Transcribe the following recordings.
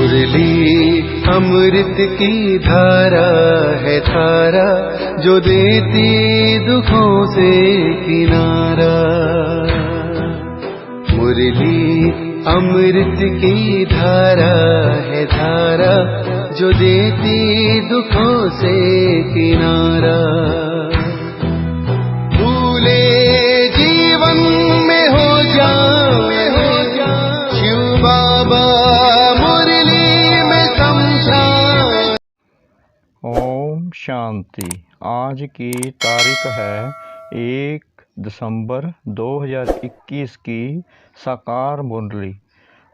मुरली अमृत की धारा है धारा, जो देती दुखों से किनारा। मुरली अमृत की धारा है धारा, जो देती दुखों से किनारा। भूले जीवन में हो जाए शिव बाबा मुरली में समझाए। ओम शांति। आज की तारीख है 1 दिसंबर 2021 की साकार मुरली।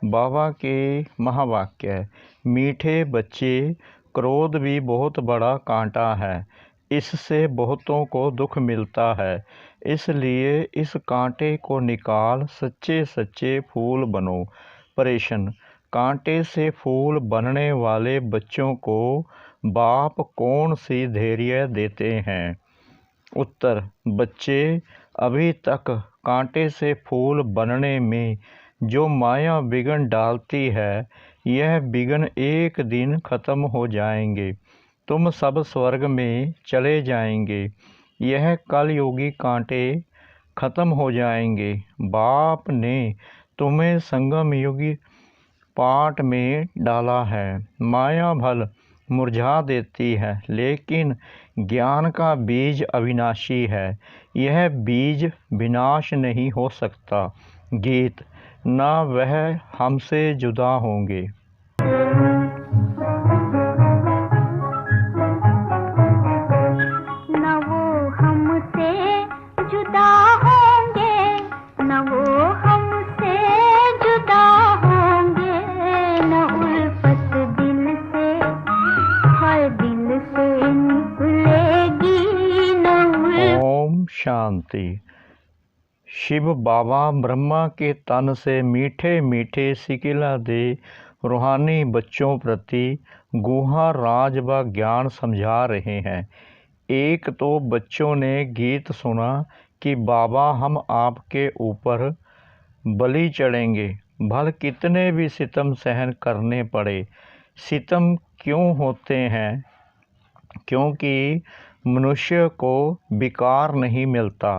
बाबा के महावाक्य है, मीठे बच्चे, क्रोध भी बहुत बड़ा कांटा है, इससे बहुतों को दुख मिलता है, इसलिए इस कांटे को निकाल सच्चे सच्चे फूल बनो। प्रश्न, कांटे से फूल बनने वाले बच्चों को बाप कौन सी धैर्य देते हैं? उत्तर, बच्चे अभी तक कांटे से फूल बनने में जो माया विघ्न डालती है, यह विघ्न एक दिन खत्म हो जाएंगे। तुम सब स्वर्ग में चले जाएंगे। यह कलयुगी कांटे खत्म हो जाएंगे। बाप ने तुम्हें संगम युगी पाठ में डाला है। माया भल मुरझा देती है, लेकिन ज्ञान का बीज अविनाशी है। यह बीज विनाश नहीं हो सकता। गीत, न वह हमसे जुदा होंगे। न वो हमसे जुदा होंगे, न वो हमसे जुदा होंगे, न उल्फत दिल से हर दिल से निकलेगी, न ओम शांति। शिव बाबा ब्रह्मा के तन से मीठे मीठे सिकिला दे रूहानी बच्चों प्रति गुहा राज व ज्ञान समझा रहे हैं। एक तो बच्चों ने गीत सुना कि बाबा हम आपके ऊपर बलि चढ़ेंगे, भल कितने भी सितम सहन करने पड़े। सितम क्यों होते हैं? क्योंकि मनुष्य को विकार नहीं मिलता।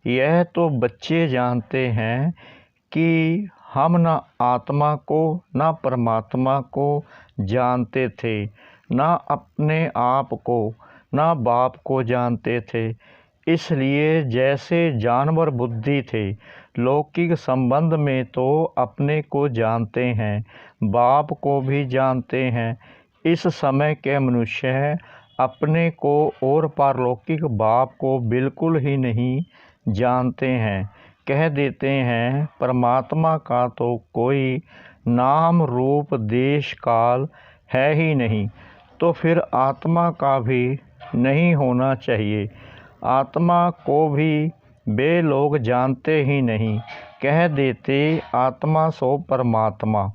यह तो बच्चे जानते हैं कि हम न आत्मा को न परमात्मा को जानते थे, न अपने आप को न बाप को जानते थे। इसलिए जैसे जानवर बुद्धि थे, लौकिक संबंध में तो अपने को जानते हैं, बाप को भी जानते हैं। इस समय के मनुष्य अपने को और पारलौकिक बाप को बिल्कुल ही नहीं जानते हैं। कह देते हैं परमात्मा का तो कोई नाम रूप देश काल है ही नहीं, तो फिर आत्मा का भी नहीं होना चाहिए। आत्मा को भी वे लोग जानते ही नहीं। कह देते आत्मा सो परमात्मा।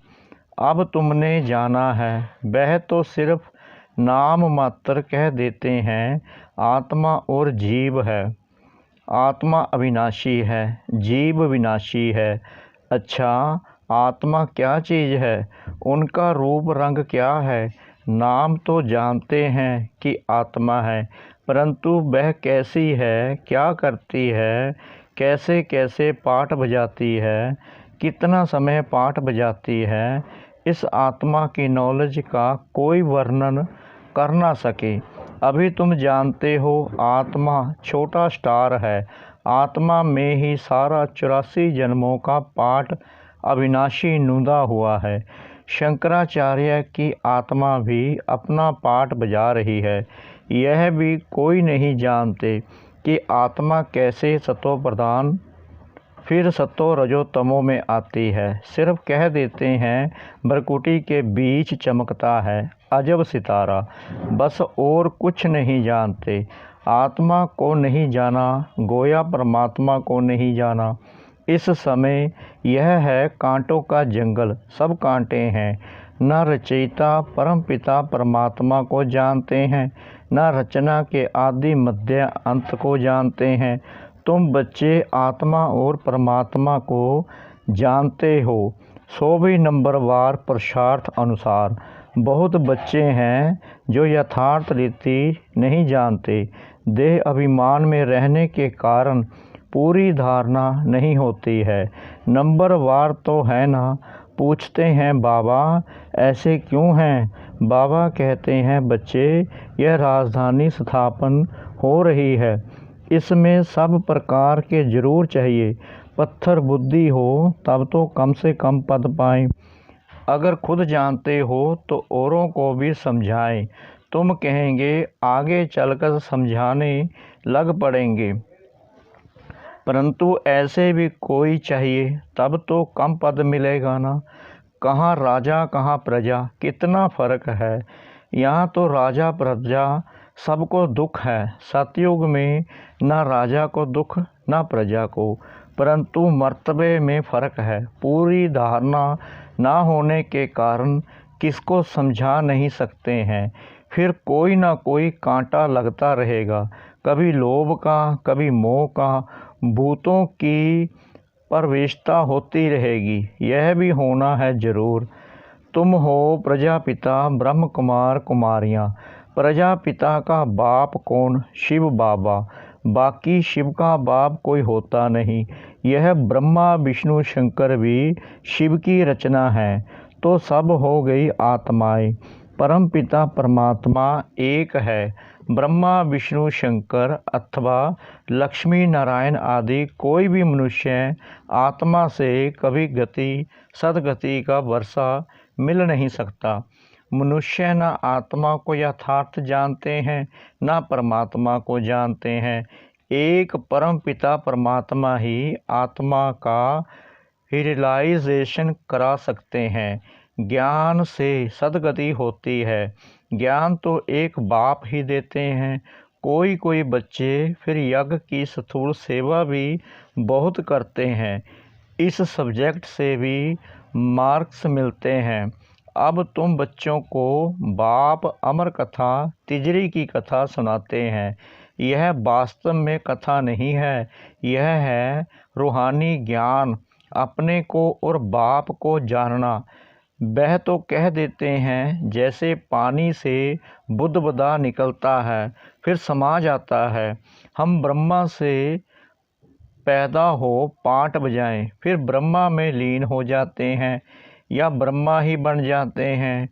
अब तुमने जाना है, वह तो सिर्फ नाम मात्र कह देते हैं। आत्मा और जीव है। आत्मा अविनाशी है, जीव विनाशी है। अच्छा, आत्मा क्या चीज़ है? उनका रूप रंग क्या है? नाम तो जानते हैं कि आत्मा है, परंतु वह कैसी है, क्या करती है, कैसे कैसे पाठ बजाती है, कितना समय पाठ बजाती है, इस आत्मा की नॉलेज का कोई वर्णन कर ना सके। अभी तुम जानते हो आत्मा छोटा स्टार है। आत्मा में ही सारा 84 जन्मों का पाठ अविनाशी नूंदा हुआ है। शंकराचार्य की आत्मा भी अपना पाठ बजा रही है। यह भी कोई नहीं जानते कि आत्मा कैसे सतो प्रधान फिर सतो रजो तमो में आती है। सिर्फ कह देते हैं भरकुटी के बीच चमकता है अजब सितारा, बस और कुछ नहीं जानते। आत्मा को नहीं जाना, गोया परमात्मा को नहीं जाना। इस समय यह है कांटों का जंगल, सब कांटे हैं। न रचयिता परमपिता परमात्मा को जानते हैं, न रचना के आदि मध्य अंत को जानते हैं। तुम बच्चे आत्मा और परमात्मा को जानते हो। सो भी नंबरवार पुरुषार्थ अनुसार। बहुत बच्चे हैं जो यथार्थ रीति नहीं जानते। देह अभिमान में रहने के कारण पूरी धारणा नहीं होती है। नंबरवार तो है ना। पूछते हैं बाबा ऐसे क्यों हैं? बाबा कहते हैं बच्चे, यह राजधानी स्थापन हो रही है, इसमें सब प्रकार के जरूर चाहिए। पत्थर बुद्धि हो तब तो कम से कम पद पाएं। अगर खुद जानते हो तो औरों को भी समझाएं। तुम कहेंगे आगे चलकर समझाने लग पड़ेंगे, परंतु ऐसे भी कोई चाहिए तब तो कम पद मिलेगा ना। कहाँ राजा कहाँ प्रजा, कितना फर्क है। यहाँ तो राजा प्रजा सबको दुख है। सतयुग में ना राजा को दुख ना प्रजा को, परंतु मर्तबे में फ़र्क है। पूरी धारणा ना होने के कारण किसको समझा नहीं सकते हैं। फिर कोई ना कोई कांटा लगता रहेगा, कभी लोभ का कभी मोह का। भूतों की प्रवेशता होती रहेगी, यह भी होना है जरूर। तुम हो प्रजापिता ब्रह्म कुमार कुमारियाँ। प्रजापिता का बाप कौन? शिव बाबा। बाकी शिव का बाप कोई होता नहीं। यह ब्रह्मा विष्णु शंकर भी शिव की रचना है। तो सब हो गई आत्माएं। परम पिता परमात्मा एक है। ब्रह्मा विष्णु शंकर अथवा लक्ष्मी नारायण आदि कोई भी मनुष्य आत्मा से कभी गति सदगति का वर्षा मिल नहीं सकता। मनुष्य न आत्मा को यथार्थ जानते हैं न परमात्मा को जानते हैं। एक परम पिता परमात्मा ही आत्मा का रियलाइजेशन करा सकते हैं। ज्ञान से सदगति होती है। ज्ञान तो एक बाप ही देते हैं। कोई कोई बच्चे फिर यज्ञ की स्थूल सेवा भी बहुत करते हैं। इस सब्जेक्ट से भी मार्क्स मिलते हैं। अब तुम बच्चों को बाप अमर कथा तिजरी की कथा सुनाते हैं। यह वास्तव में कथा नहीं है, यह है रूहानी ज्ञान, अपने को और बाप को जानना। वह तो कह देते हैं जैसे पानी से बुदबुदा निकलता है फिर समा जाता है। हम ब्रह्मा से पैदा हो पाठ बजाएं फिर ब्रह्मा में लीन हो जाते हैं या ब्रह्मा ही बन जाते हैं।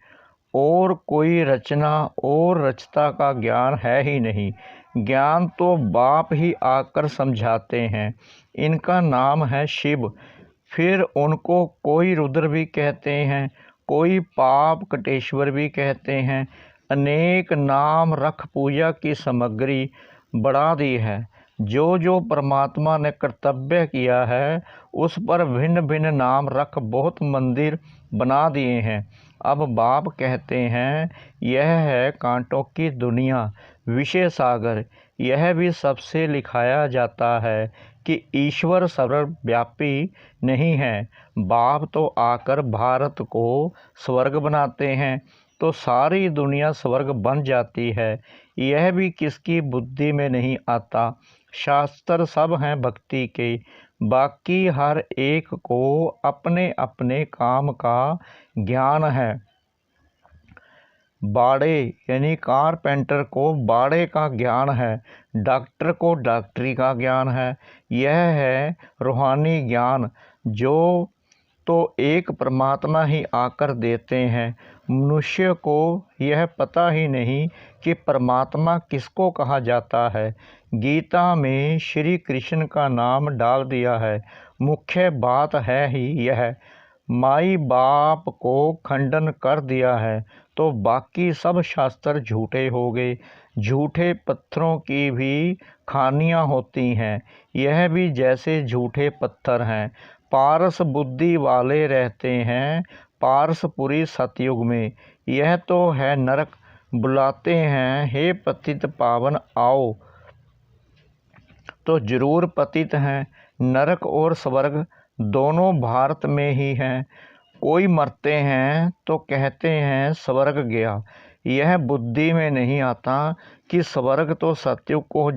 और कोई रचना और रचता का ज्ञान है ही नहीं। ज्ञान तो बाप ही आकर समझाते हैं। इनका नाम है शिव। फिर उनको कोई रुद्र भी कहते हैं, कोई पाप कटेश्वर भी कहते हैं। अनेक नाम रख पूजा की सामग्री बढ़ा दी है। जो जो परमात्मा ने कर्तव्य किया है उस पर भिन्न भिन्न नाम रख बहुत मंदिर बना दिए हैं। अब बाप कहते हैं यह है कांटों की दुनिया, विषय सागर। यह भी सबसे लिखाया जाता है कि ईश्वर सर्वव्यापी नहीं है। बाप तो आकर भारत को स्वर्ग बनाते हैं तो सारी दुनिया स्वर्ग बन जाती है। यह भी किसकी बुद्धि में नहीं आता। शास्त्र सब हैं भक्ति के, बाकी हर एक को अपने अपने काम का ज्ञान है। बाड़े यानी कारपेंटर को बाड़े का ज्ञान है, डॉक्टर को डॉक्टरी का ज्ञान है। यह है रूहानी ज्ञान जो तो एक परमात्मा ही आकर देते हैं। मनुष्य को यह पता ही नहीं कि परमात्मा किसको कहा जाता है। गीता में श्री कृष्ण का नाम डाल दिया है। मुख्य बात है ही यह। माई बाप को खंडन कर दिया है तो बाकी सब शास्त्र झूठे हो गए। झूठे पत्थरों की भी खानियाँ होती हैं, यह भी जैसे झूठे पत्थर हैं। पारस बुद्धि वाले रहते हैं पारसपुरी सतयुग में। यह तो है नरक। बुलाते हैं हे पतित पावन आओ, तो जरूर पतित हैं। नरक और स्वर्ग दोनों भारत में ही हैं। कोई मरते हैं तो कहते हैं स्वर्ग गया। यह बुद्धि में नहीं आता कि स्वर्ग तो सतयुग को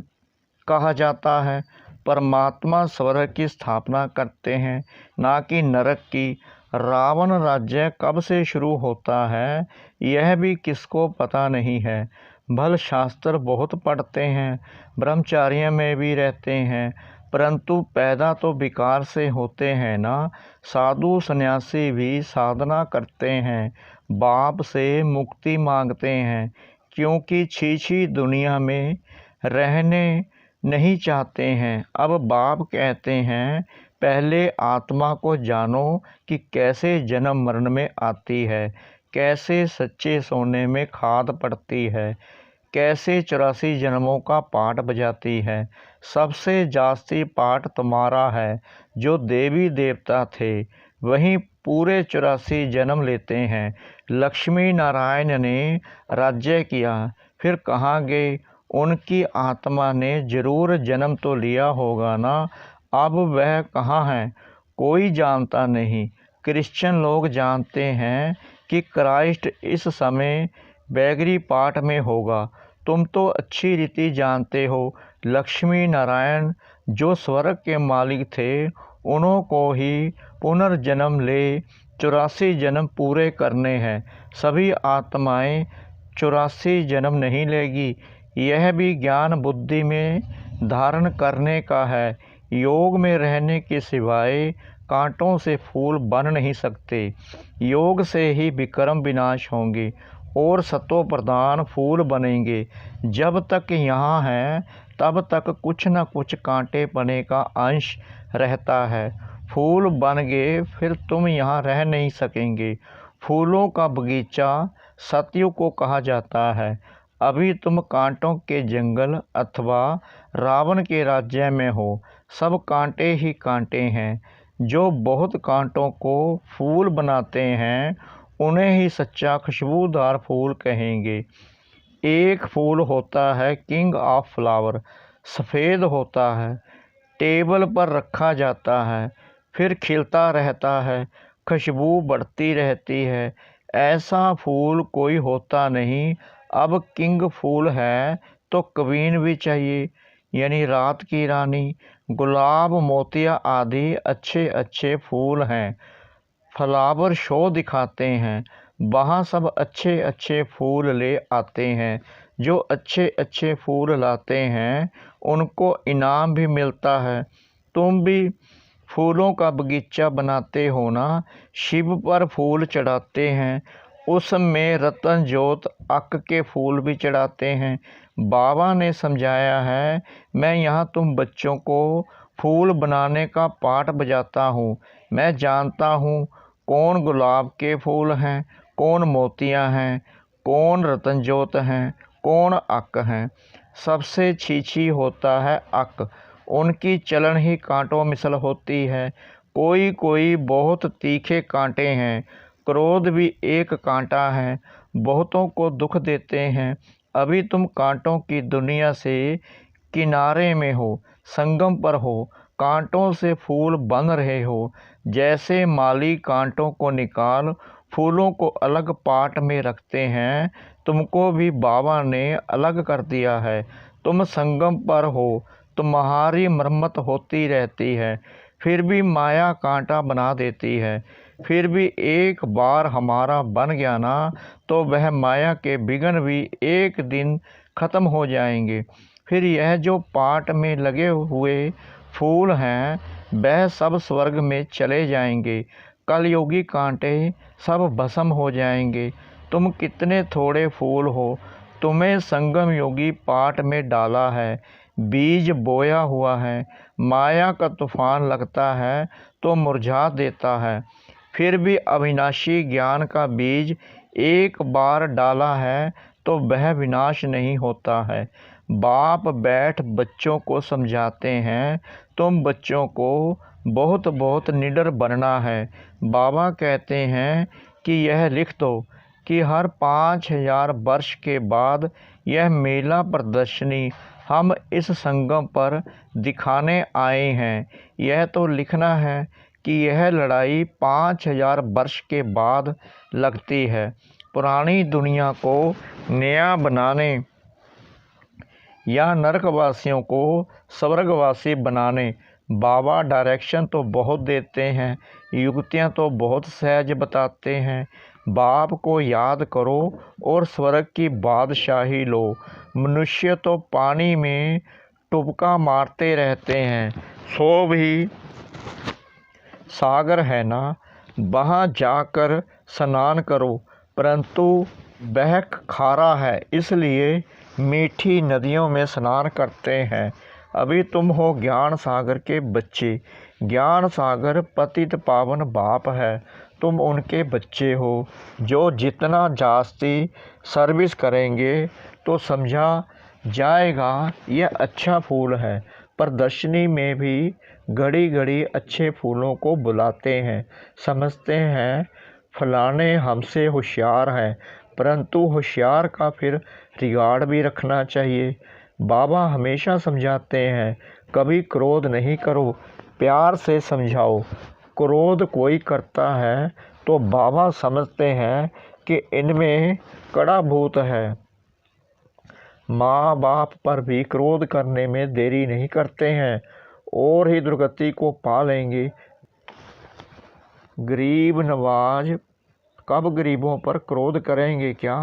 कहा जाता है। परमात्मा स्वर्ग की स्थापना करते हैं ना कि नरक की। रावण राज्य कब से शुरू होता है यह भी किसको पता नहीं है। भल शास्त्र बहुत पढ़ते हैं, ब्रह्मचार्य में भी रहते हैं, परंतु पैदा तो विकार से होते हैं ना। साधु सन्यासी भी साधना करते हैं, बाप से मुक्ति मांगते हैं, क्योंकि छी दुनिया में रहने नहीं चाहते हैं। अब बाप कहते हैं पहले आत्मा को जानो कि कैसे जन्म मरण में आती है, कैसे सच्चे सोने में खाद पड़ती है, कैसे 84 जन्मों का पाठ बजाती है। सबसे जास्ती पाठ तुम्हारा है। जो देवी देवता थे वहीं पूरे 84 जन्म लेते हैं। लक्ष्मी नारायण ने राज्य किया, फिर कहाँ गए? उनकी आत्मा ने जरूर जन्म तो लिया होगा ना। अब वह कहाँ हैं? कोई जानता नहीं। क्रिश्चियन लोग जानते हैं कि क्राइस्ट इस समय बैगरी पाठ में होगा। तुम तो अच्छी रीति जानते हो, लक्ष्मी नारायण जो स्वर्ग के मालिक थे उन्हों को ही पुनर्जन्म ले 84 जन्म पूरे करने हैं। सभी आत्माएं 84 जन्म नहीं लेगी। यह भी ज्ञान बुद्धि में धारण करने का है। योग में रहने के सिवाय कांटों से फूल बन नहीं सकते। योग से ही विक्रम विनाश होंगे और सतो प्रधान फूल बनेंगे। जब तक यहाँ हैं तब तक कुछ न कुछ कांटे पने का अंश रहता है। फूल बन गए फिर तुम यहाँ रह नहीं सकेंगे। फूलों का बगीचा सतयुग को कहा जाता है। अभी तुम कांटों के जंगल अथवा रावण के राज्य में हो। सब कांटे ही कांटे हैं। जो बहुत कांटों को फूल बनाते हैं उन्हें ही सच्चा खुशबूदार फूल कहेंगे। एक फूल होता है किंग ऑफ फ्लावर, सफ़ेद होता है, टेबल पर रखा जाता है, फिर खिलता रहता है, खुशबू बढ़ती रहती है। ऐसा फूल कोई होता नहीं। अब किंग फूल है तो क्वीन भी चाहिए, यानी रात की रानी। गुलाब मोतिया आदि अच्छे अच्छे फूल हैं। फ्लावर शो दिखाते हैं, वहाँ सब अच्छे अच्छे फूल ले आते हैं। जो अच्छे अच्छे फूल लाते हैं उनको इनाम भी मिलता है। तुम भी फूलों का बगीचा बनाते हो ना। शिव पर फूल चढ़ाते हैं, उसमें रतन जोत अक के फूल भी चढ़ाते हैं। बाबा ने समझाया है, मैं यहाँ तुम बच्चों को फूल बनाने का पाठ बजाता हूँ। मैं जानता हूँ कौन गुलाब के फूल हैं, कौन मोतियाँ हैं, कौन रतन जोत हैं, कौन अक हैं। सबसे छीछी होता है अक। उनकी चलन ही कांटों मिसल होती है। कोई कोई बहुत तीखे कांटे हैं। क्रोध भी एक कांटा है, बहुतों को दुख देते हैं। अभी तुम कांटों की दुनिया से किनारे में हो, संगम पर हो, कांटों से फूल बन रहे हो। जैसे माली कांटों को निकाल फूलों को अलग पाट में रखते हैं, तुमको भी बाबा ने अलग कर दिया है। तुम संगम पर हो, तुम्हारी मरम्मत होती रहती है, फिर भी माया कांटा बना देती है। फिर भी एक बार हमारा बन गया ना, तो वह माया के विघ्न भी एक दिन ख़त्म हो जाएंगे। फिर यह जो पाट में लगे हुए फूल हैं वह सब स्वर्ग में चले जाएंगे। कलयुगी कांटे सब भस्म हो जाएंगे। तुम कितने थोड़े फूल हो, तुम्हें संगम योगी पाट में डाला है, बीज बोया हुआ है। माया का तूफान लगता है तो मुरझा देता है। फिर भी अविनाशी ज्ञान का बीज एक बार डाला है तो वह विनाश नहीं होता है। बाप बैठ बच्चों को समझाते हैं, तुम बच्चों को बहुत बहुत निडर बनना है। बाबा कहते हैं कि यह लिख दो कि हर 5000 वर्ष के बाद यह मेला प्रदर्शनी हम इस संगम पर दिखाने आए हैं। यह तो लिखना है कि यह लड़ाई 5000 वर्ष के बाद लगती है। पुरानी दुनिया को नया बनाने या नरकवासियों को स्वर्गवासी बनाने बाबा डायरेक्शन तो बहुत देते हैं, युक्तियाँ तो बहुत सहज बताते हैं। बाप को याद करो और स्वर्ग की बादशाही लो। मनुष्य तो पानी में टुबका मारते रहते हैं, सो भी सागर है ना, वहाँ जाकर स्नान करो, परंतु वह खारा है, इसलिए मीठी नदियों में स्नान करते हैं। अभी तुम हो ज्ञान सागर के बच्चे। ज्ञान सागर पतित पावन बाप है, तुम उनके बच्चे हो। जो जितना जास्ती सर्विस करेंगे तो समझा जाएगा यह अच्छा फूल है। प्रदर्शनी में भी घड़ी घड़ी अच्छे फूलों को बुलाते हैं, समझते हैं फलाने हमसे होशियार हैं, परंतु होशियार का फिर रिगार्ड भी रखना चाहिए। बाबा हमेशा समझाते हैं कभी क्रोध नहीं करो, प्यार से समझाओ। क्रोध कोई करता है तो बाबा समझते हैं कि इनमें कड़ा भूत है। माँ बाप पर भी क्रोध करने में देरी नहीं करते हैं और ही दुर्गति को पा लेंगे। गरीब नवाज कब गरीबों पर क्रोध करेंगे क्या?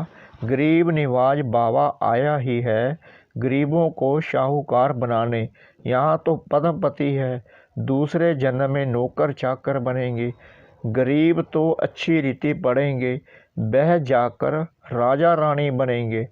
गरीब नवाज बाबा आया ही है गरीबों को शाहूकार बनाने। यहाँ तो पद्मपति है, दूसरे जन्म में नौकर चाकर बनेंगे। गरीब तो अच्छी रीति पढ़ेंगे, बह जाकर राजा रानी बनेंगे।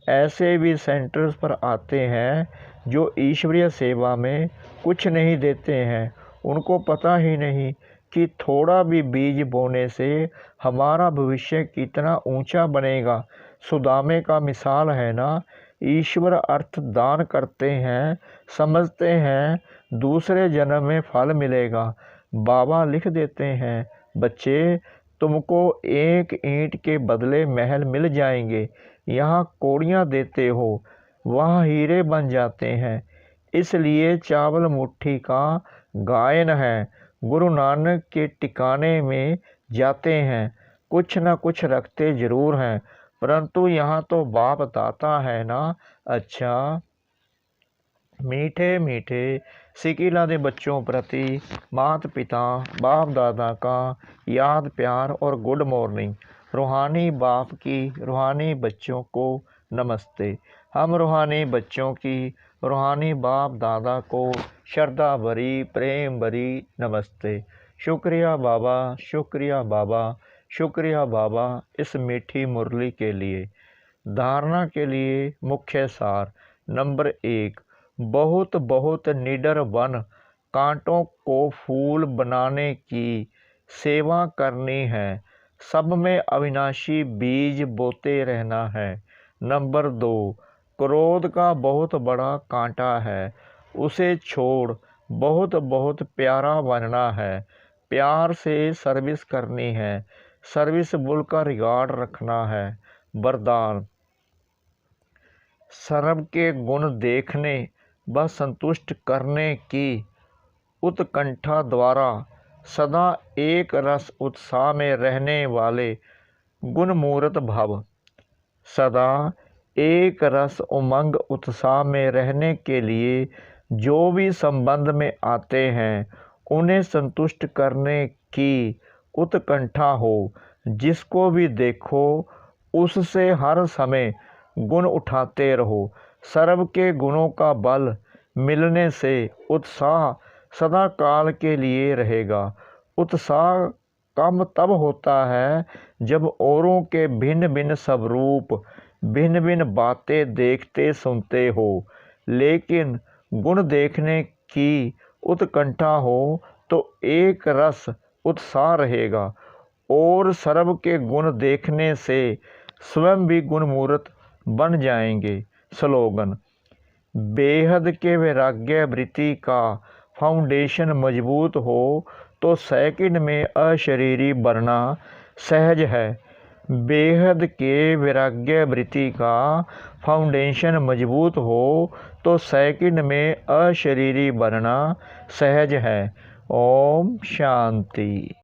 ऐसे भी सेंटर्स पर आते हैं जो ईश्वरीय सेवा में कुछ नहीं देते हैं, उनको पता ही नहीं कि थोड़ा भी बीज बोने से हमारा भविष्य कितना ऊंचा बनेगा। सुदामे का मिसाल है ना, ईश्वर अर्थ दान करते हैं, समझते हैं दूसरे जन्म में फल मिलेगा। बाबा लिख देते हैं बच्चे तुमको एक ईंट के बदले महल मिल जाएंगे, यहाँ कौड़ियाँ देते हो वहाँ हीरे बन जाते हैं। इसलिए चावल मुट्ठी का गायन है, गुरु नानक के टिकाने में जाते हैं, कुछ न कुछ रखते ज़रूर हैं, परंतु यहाँ तो बाप दाता है ना। अच्छा, मीठे मीठे सिकिला दे बच्चों प्रति माता पिता बाप दादा का याद प्यार और गुड मॉर्निंग। रूहानी बाप की रूहानी बच्चों को नमस्ते। हम रूहानी बच्चों की रूहानी बाप दादा को श्रद्धा भरी प्रेम भरी नमस्ते। शुक्रिया बाबा, शुक्रिया बाबा, शुक्रिया बाबा इस मीठी मुरली के लिए। धारणा के लिए मुख्य सार। नंबर 1, बहुत बहुत निडर वन कांटों को फूल बनाने की सेवा करनी है, सब में अविनाशी बीज बोते रहना है। नंबर 2, क्रोध का बहुत बड़ा कांटा है, उसे छोड़ बहुत बहुत प्यारा बनना है, प्यार से सर्विस करनी है, सर्विस बुल का रिगार्ड रखना है। वरदान, सर्व के गुण देखने व संतुष्ट करने की उत्कंठा द्वारा सदा एक रस उत्साह में रहने वाले गुणमूर्त भव। सदा एक रस उमंग उत्साह में रहने के लिए जो भी संबंध में आते हैं उन्हें संतुष्ट करने की उत्कंठा हो। जिसको भी देखो उससे हर समय गुण उठाते रहो। सर्व के गुणों का बल मिलने से उत्साह सदा काल के लिए रहेगा। उत्साह कम तब होता है जब औरों के भिन्न भिन्न स्वरूप भिन्न भिन्न बातें देखते सुनते हो, लेकिन गुण देखने की उत्कंठा हो तो एक रस उत्साह रहेगा और सर्व के गुण देखने से स्वयं भी गुणमूर्त बन जाएंगे। स्लोगन, बेहद के वैराग्य वृत्ति का फाउंडेशन मजबूत हो तो सेकंड में अशरीरी बनना सहज है। बेहद के वैराग्य वृत्ति का फाउंडेशन मजबूत हो तो सेकंड में अशरीरी बनना सहज है। ओम शांति।